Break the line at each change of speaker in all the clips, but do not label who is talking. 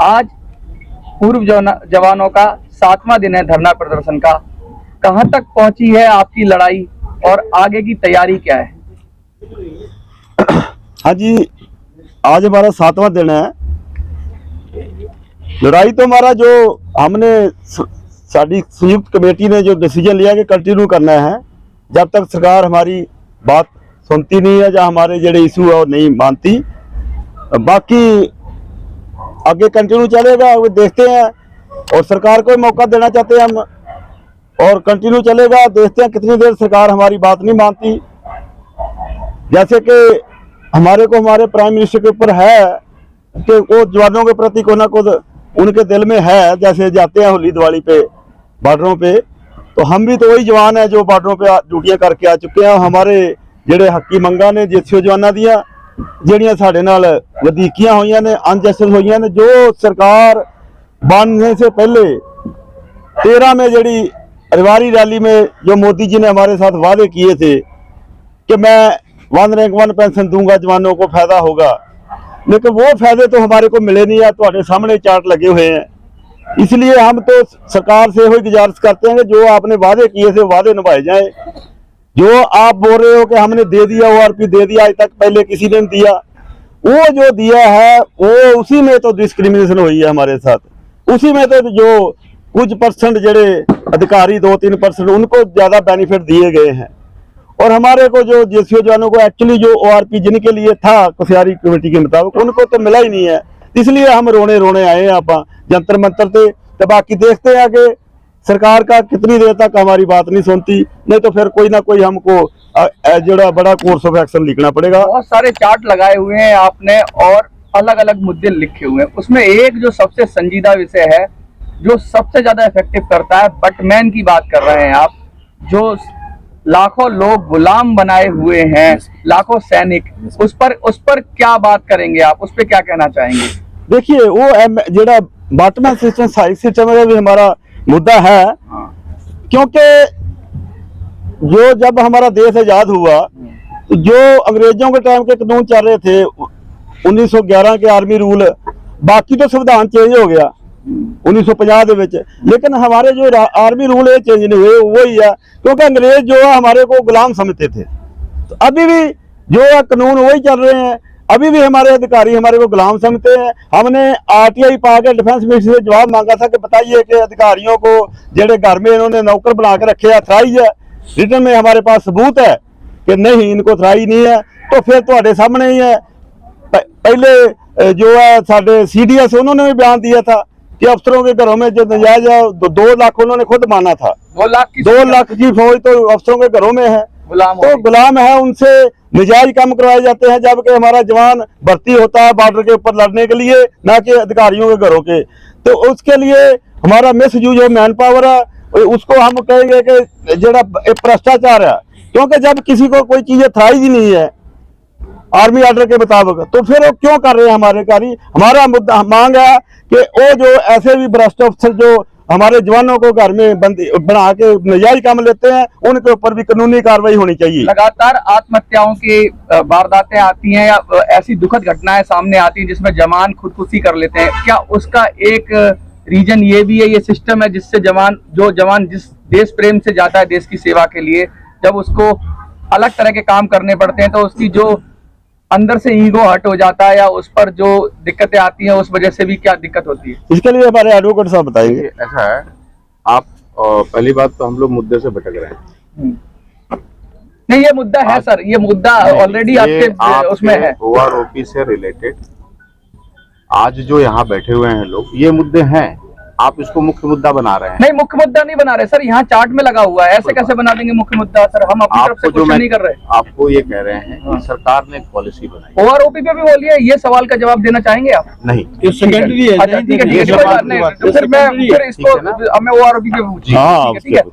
आज पूर्व जवानों का 7वां दिन है धरना प्रदर्शन का। कहां तक पहुंची है आपकी लड़ाई और आगे की तैयारी क्या है?
हाँ जी, आज हमारा 7वां दिन है। लड़ाई तो हमारा जो हमने साड़ी संयुक्त कमेटी ने जो डिसीजन लिया कि कंटिन्यू करना है जब तक सरकार हमारी बात सुनती नहीं है या हमारे जेडे इशू है वो नहीं मानती। बाकी आगे कंटिन्यू चलेगा, वो देखते हैं और सरकार को मौका देना चाहते हैं हम, और कंटिन्यू चलेगा। देखते हैं कितनी देर सरकार हमारी बात नहीं मानती। जैसे कि हमारे को हमारे प्राइम मिनिस्टर के ऊपर है कि वो जवानों के प्रति को ना कुछ उनके दिल में है। जैसे जाते हैं होली दिवाली पे बॉर्डरों पे, तो हम भी तो वही जवान है जो बॉर्डरों पे ड्यूटियां करके आ चुके हैं। हमारे जेडे हकी मंगा ने जिसो जवाना दियां ਜਿਹੜੀਆਂ ਸਾਡੇ ਨਾਲ ਵਧੀਕੀਆਂ ਹੋਈਆਂ ने, अनजस्टिस होइयां ने, जो सरकार बनने से पहले 13 में जेडी रिवारी रैली में जो मोदी जी ने हमारे साथ वादे किए थे कि मैं 1 रैंक 1 पेंशन दूंगा, जवानों को फायदा होगा, लेकिन वो फायदे तो हमारे को मिले नहीं है। तुम्हारे सामने चार्ट लगे हुए हैं। इसलिए हम तो सरकार से वही गुजारिश करते हैं कि जो आपने वादे किए थे वादे निभाए जाए। जो आप बोल रहे हो कि हमने दे दिया, ORP दे दिया, आज तक पहले किसी ने नहीं दिया, वो जो दिया है वो उसी में तो डिस्क्रिमिनेशन हुई है हमारे साथ। उसी में तो जो कुछ परसेंट जेडे अधिकारी 2-3% उनको ज्यादा बेनिफिट दिए गए हैं, और हमारे को जो JCO जवानों को एक्चुअली जो ORP जिनके लिए था कुशयारी कमेटी के मुताबिक उनको तो मिला ही नहीं है। इसलिए हम रोने रोने आए हैं आप जंतर मंतर से। तो बाकी देखते हैं कि सरकार का कितनी देर तक हमारी बात नहीं सुनती, नहीं तो फिर कोई ना कोई हमको जो बड़ा कोर्स ऑफ एक्शन लिखना पड़ेगा।
बहुत सारे चार्ट लगाए हुए हैं आपने और अलग अलग मुद्दे लिखे हुए हैं। उसमें एक जो सबसे संजीदा विषय है, जो सबसे ज्यादा इफेक्टिव करता है, बटमैन की बात कर रहे हैं आप, जो लाखों लोग गुलाम बनाए हुए हैं, लाखों सैनिक, उस पर क्या बात करेंगे आप? उस पर क्या कहना चाहेंगे?
देखिए, वो जेड़ा बटमैन सिस्टम साइक सिस्टम में भी हमारा मुद्दा है, क्योंकि जो जब हमारा देश आजाद हुआ तो जो अंग्रेजों के टाइम के कानून चल रहे थे 1911 के आर्मी रूल, बाकी तो संविधान चेंज हो गया 1950 के, लेकिन हमारे जो आर्मी रूल है चेंज नहीं हुए, वही है, क्योंकि अंग्रेज जो है हमारे को गुलाम समझते थे। तो अभी भी जो है कानून वही चल रहे हैं, अभी भी हमारे अधिकारी हमारे को गुलाम समझते हैं। हमने RTI पा के डिफेंस मिनिस्टर से जवाब मांगा था कि बताइए कि अधिकारियों को जेडे घर में इन्होंने नौकर बना के रखे अथराइज है, रिटर्न में हमारे पास सबूत है कि नहीं, इनको अथराइज नहीं है। तो फिर तुम्हारे सामने ही है। पहले जो है साढ़े CDS उन्होंने भी बयान दिया था कि अफसरों के घरों में जो नजायज 2 लाख उन्होंने खुद माना था। 2 लाख की फौज तो अफसरों के घरों में है, तो गुलाम है, उनसे नजायज काम करवाए जाते हैं, जबकि हमारा जवान भर्ती होता है बॉर्डर के ऊपर लड़ने के लिए, ना कि अधिकारियों के घरों के। तो उसके लिए हमारा miss use of man power है, उसको हम कहेंगे कि जरा भ्रष्टाचार है, क्योंकि जब किसी को कोई चीज अथराइज ही नहीं है आर्मी ऑर्डर के मुताबिक, तो फिर वो क्यों कर रहे हैं हमारे कार्य? हमारा मुद्दा मांग है कि वो जो ऐसे भी भ्रष्ट अफसर जो हमारे जवानों को घर में बंदी बना के नजायज काम लेते हैं, उनके ऊपर भी कानूनी कार्रवाई होनी चाहिए।
लगातार आत्महत्याओं की वारदातें आती हैं या ऐसी दुखद घटनाएं सामने आती हैं जिसमें जवान खुदकुशी कर लेते हैं, क्या उसका एक रीजन ये भी है, ये सिस्टम है जिससे जवान जिस देश प्रेम से जाता है देश की सेवा के लिए, जब उसको अलग तरह के काम करने पड़ते हैं तो उसकी जो अंदर से ईगो हट हो जाता है, या उस पर जो दिक्कतें आती हैं उस वजह से भी क्या दिक्कत होती है?
इसके लिए हमारे एडवोकेट साहब बताएंगे।
ऐसा है, आप पहली बात तो हम लोग मुद्दे से भटक रहे हैं।
नहीं, ये मुद्दा है सर, ये मुद्दा ऑलरेडी आपके उसमें है,
OROP से रिलेटेड। आज जो यहाँ बैठे हुए हैं लोग, ये मुद्दे हैं, आप इसको मुख्य मुद्दा बना रहे हैं।
नहीं, मुख्य मुद्दा नहीं बना रहे सर, यहाँ चार्ट में लगा हुआ है, ऐसे कैसे बना देंगे मुख्य मुद्दा सर? हम अपनी तरफ से कुछ नहीं कर रहे।
आपको ये कह रहे हैं कि सरकार ने एक पॉलिसी बनाई।
OROP पे भी बोलिए, ये सवाल का जवाब देना चाहेंगे आप?
नहीं,
सेकेंडरी है।
अच्छा ठीक है, तो फिर इसको हमें OROP पे पूछिए, ठीक है?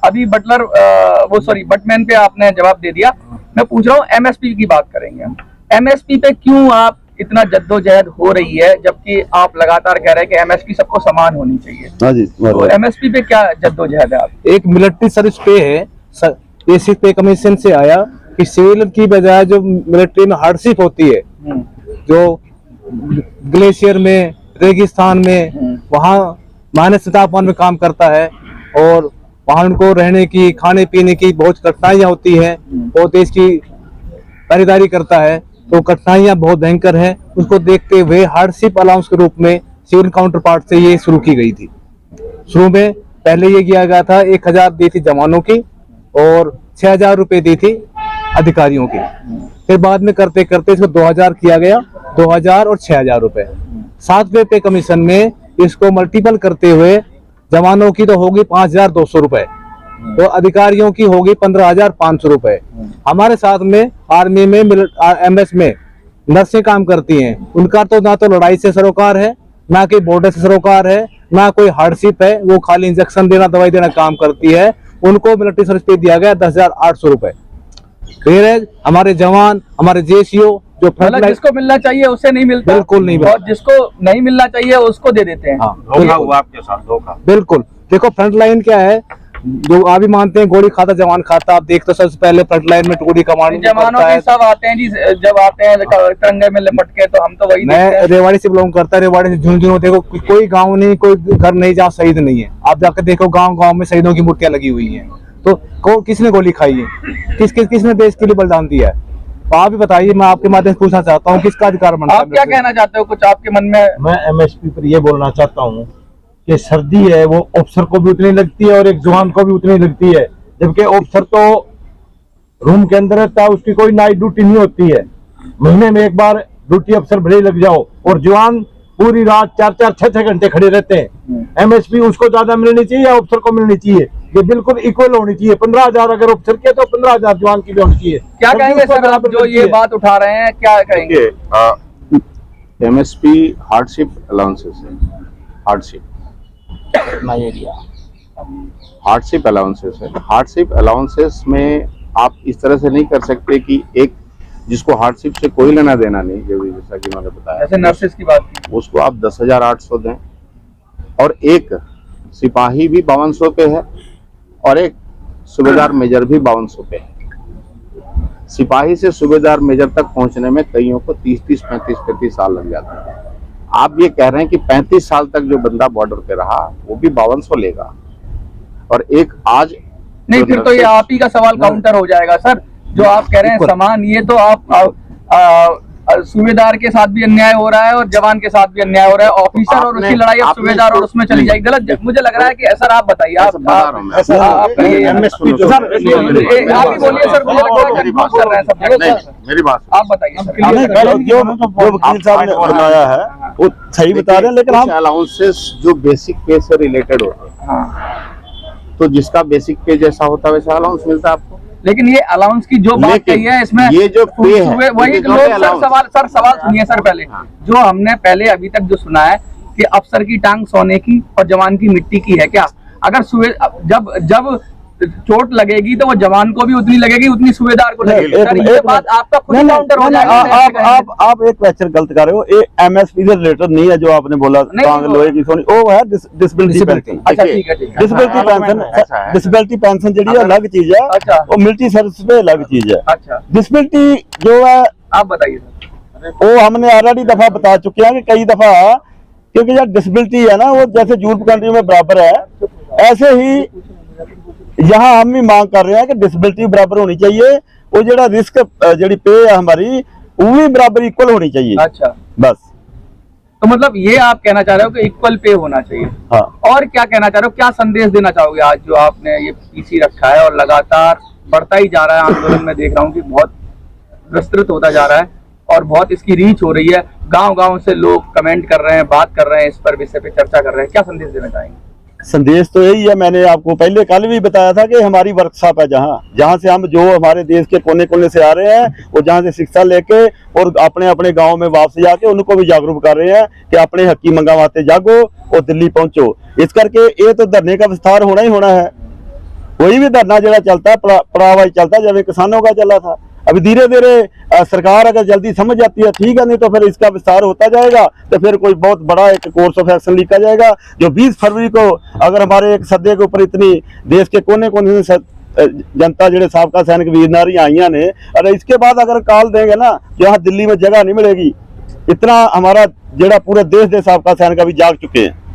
अभी बटमैन पे आपने जवाब दे दिया। मैं पूछ रहा हूँ MSP की बात करेंगे हम। MSP पे क्यों आप इतना जद्दोजहद हो रही है, जबकि आप लगातार कह रहे हैं कि MSP सबको समान होनी चाहिए?
हाँ जी,
तो MSP पे क्या जद्दोजहद है आप?
एक मिलिट्री सर्विस पे है, बेसिक पे कमीशन से आया कि सिविल की बजाय जो मिलिट्री में हार्डशिप होती है, जो ग्लेशियर में रेगिस्तान में, वहाँ माइनस तापमान में काम करता है और वहाँ उनको रहने की, खाने पीने की बहुत कठिनाइयाँ होती है। वो देश की खरीदारी करता है तो कठिनाइयाँ बहुत भयंकर है। उसको देखते हुए हार्डशिप अलाउंस के रूप में सिविल काउंटर पार्ट से ये शुरू की गई थी। शुरू में पहले ये किया गया था 1000 दी थी जवानों की और 6000 रुपये दी थी अधिकारियों की। फिर बाद में करते करते इसको 2000 किया गया, 2000 और 6000 रुपये। 7वें पे कमीशन में इसको मल्टीपल करते हुए जवानों की तो होगी 5200 रुपये, तो अधिकारियों की होगी 15500 रुपये। हमारे साथ में आर्मी में MS में नर्सें काम करती हैं, उनका तो ना तो लड़ाई से सरोकार है, ना कि बॉर्डर से सरोकार है, ना कोई हार्डशिप है। वो खाली इंजेक्शन देना, दवाई देना काम करती है। उनको मिलिट्री सर्विस पे दिया गया 10,800 रुपये। फिर हमारे जवान, हमारे JCO जो
मतलब जिसको मिलना चाहिए उसे नहीं मिलता,
बिल्कुल नहीं मिलता,
और जिसको नहीं मिलना चाहिए उसको दे देते हैं।
धोखा हुआ आपके साथ, धोखा।
बिल्कुल। देखो फ्रंट लाइन क्या है, जो आप भी मानते हैं गोली खाता जवान खाता। आप देखते हो सबसे पहले फ्रंट लाइन में टुकड़ी कमांड
जवानों के सब आते हैं जी, जब आते हैं तिरंगे में लिपट के, तो हम तो वही देखते हैं।
मैं रेवाड़ी से बिलोंग करता है। रेवाड़ी से झुंझुनू देखो, कोई गांव नहीं, कोई घर नहीं जहाँ शहीद नहीं है। आप जाकर देखो गांव गांव में शहीदों की मूर्तियां लगी हुई हैं। तो किसने गोली खाई है, किसने देश के लिए बलिदान दिया है? तो आप ही बताइए। मैं आपके माध्यम से पूछना चाहता हूँ, किसका अधिकार बनता है?
आप क्या कहना चाहते हो, कुछ आपके मन में?
मैं MSP पर ये बोलना चाहता हूँ कि सर्दी है वो अफसर को भी उतनी लगती है और एक जवान को भी उतनी लगती है। जबकि अफसर तो रूम के अंदर रहता है, उसकी कोई नाइट ड्यूटी नहीं होती है। महीने में एक बार ड्यूटी अफसर भले ही लग जाओ, और जवान पूरी रात 4-4, 6-6 घंटे खड़े रहते हैं। MSP उसको ज्यादा मिलनी चाहिए या अफसर को मिलनी चाहिए? ये बिल्कुल इक्वल होनी चाहिए। 15,000 अगर अफसर के तो 15,000 जवान की भी होनी चाहिए।
क्या कहेंगे सर आप जो ये बात उठा रहे हैं, क्या कहेंगे?
MSP हार्डशिप अलाउंसेस है, हार्डशिप हार्डशिप अलाउंसेस है। हार्डशिप अलाउंसेस में आप इस तरह से नहीं कर सकते कि एक जिसको हार्डशिप से कोई लेना देना नहीं, जैसा कि मैंने बताया,
जैसे नर्सेस की बात की,
उसको आप 10,800 दें, और एक सिपाही भी 5200 पे है और एक सूबेदार मेजर भी 5200 पे है। सिपाही से सूबेदार मेजर तक पहुंचने में कईयों को 30-30, 35-35 साल लग जाते हैं। आप ये कह रहे हैं कि 35 साल तक जो बंदा बॉर्डर पे रहा वो भी 5200 लेगा, और एक आज
नहीं, फिर तो ये आप ही का सवाल काउंटर हो जाएगा सर। जो आप कह रहे हैं समान, ये तो आप सूबेदार के साथ भी अन्याय हो रहा है और जवान के साथ भी अन्याय हो रहा है। ऑफिसर और उसकी लड़ाई अब सूबेदार और उसमें चली जाएगी। गलत मुझे लग रहा है कि सर आप बताइए, आप ही बोलिए सर। मुझे लग रहा है कंफ्यूज कर रहे हैं सब जगह।
मेरी बात
आप बताइए सर।
जो वकील साहब ने बनाया है वो सही बता रहे हैं, लेकिन हम
अलाउंसेस जो बेसिक पे से रिलेटेड होते हैं, तो जिसका बेसिक पे जैसा होता है वैसा अलाउंस मिलता है आपको।
लेकिन ये अलाउंस की जो बात कही है, इसमें
ये जो पे है,
वही लोग सवाल सुनिए सर पहले। जो हमने पहले अभी तक जो सुना है कि अफसर की टांग सोने की और जवान की मिट्टी की है। क्या अगर जब चोट लगेगी तो वो जवान को भी उतनी लगेगी, उतनी सूबेदार को लगेगी। सर ये बात आपका खुद काउंटर हो जाएगा।
आप एक क्वेश्चन गलत कर रहे हो। ये MSP से रिलेटेड नहीं है जो आपने बोला, टांग लोहे की सोनी, वो है डिसेबिलिटी पेंशन।
अच्छा ठीक है,
डिसेबिलिटी पेंशन, डिसेबिलिटी पेंशन जी अलग चीज है,
अच्छा।
वो मिलिट्री सर्विस पे अलग चीज है।
अच्छा,
डिसेबिलिटी जो है
आप बताइए सर।
वो हमने ऑलरेडी दफा बता चुके हैं कि कई दफा, क्योंकि जो डिसेबिलिटी है ना वो जैसे यूरोप कंट्री में बराबर है, ऐसे ही यहाँ हम भी मांग कर रहे हैं कि डिसेबिलिटी बराबर होनी चाहिए। वो जरा रिस्क जी पे है हमारी, वो भी बराबर इक्वल होनी चाहिए।
अच्छा,
बस।
तो मतलब ये आप कहना चाह रहे हो कि इक्वल पे होना चाहिए।
हाँ।
और क्या कहना चाह रहे हो, क्या संदेश देना चाहोगे आज जो आपने ये PC रखा है और लगातार बढ़ता ही जा रहा है आंदोलन में? देख रहा हूँ कि बहुत विस्तृत होता जा रहा है और बहुत इसकी रीच हो रही है। गांव-गांव से लोग कमेंट कर रहे हैं, बात कर रहे हैं, इस पर विषय पे चर्चा कर रहे हैं। क्या संदेश देना चाहेंगे?
संदेश तो यही है, मैंने आपको पहले कल भी बताया था कि हमारी वर्कशॉप है जहाँ से हम जो हमारे देश के कोने कोने से आ रहे हैं, वो जहाँ से शिक्षा लेके और अपने अपने गांव में वापस जाके उनको भी जागरूक कर रहे हैं कि अपने हकी मंगावाते जागो और दिल्ली पहुंचो। इस करके ये तो धरने का विस्तार होना ही होना है। कोई भी धरना जरा चलता है पड़ावा चलता है, जब किसानों का चला था। अभी धीरे धीरे सरकार अगर जल्दी समझ जाती है ठीक है, नहीं तो फिर इसका विस्तार होता जाएगा, तो फिर कोई बहुत बड़ा एक कोर्स ऑफ एक्शन लिखा जाएगा। जो 20 फरवरी को अगर हमारे एक सदे के ऊपर इतनी देश के कोने कोने से जनता जो साबका सैनिक वीर नारी आईया ने, अगर इसके बाद अगर कॉल देंगे ना, यहाँ दिल्ली में जगह नहीं मिलेगी, इतना हमारा जेड़ा पूरे देश के साबका सैनिक भी जाग चुके हैं।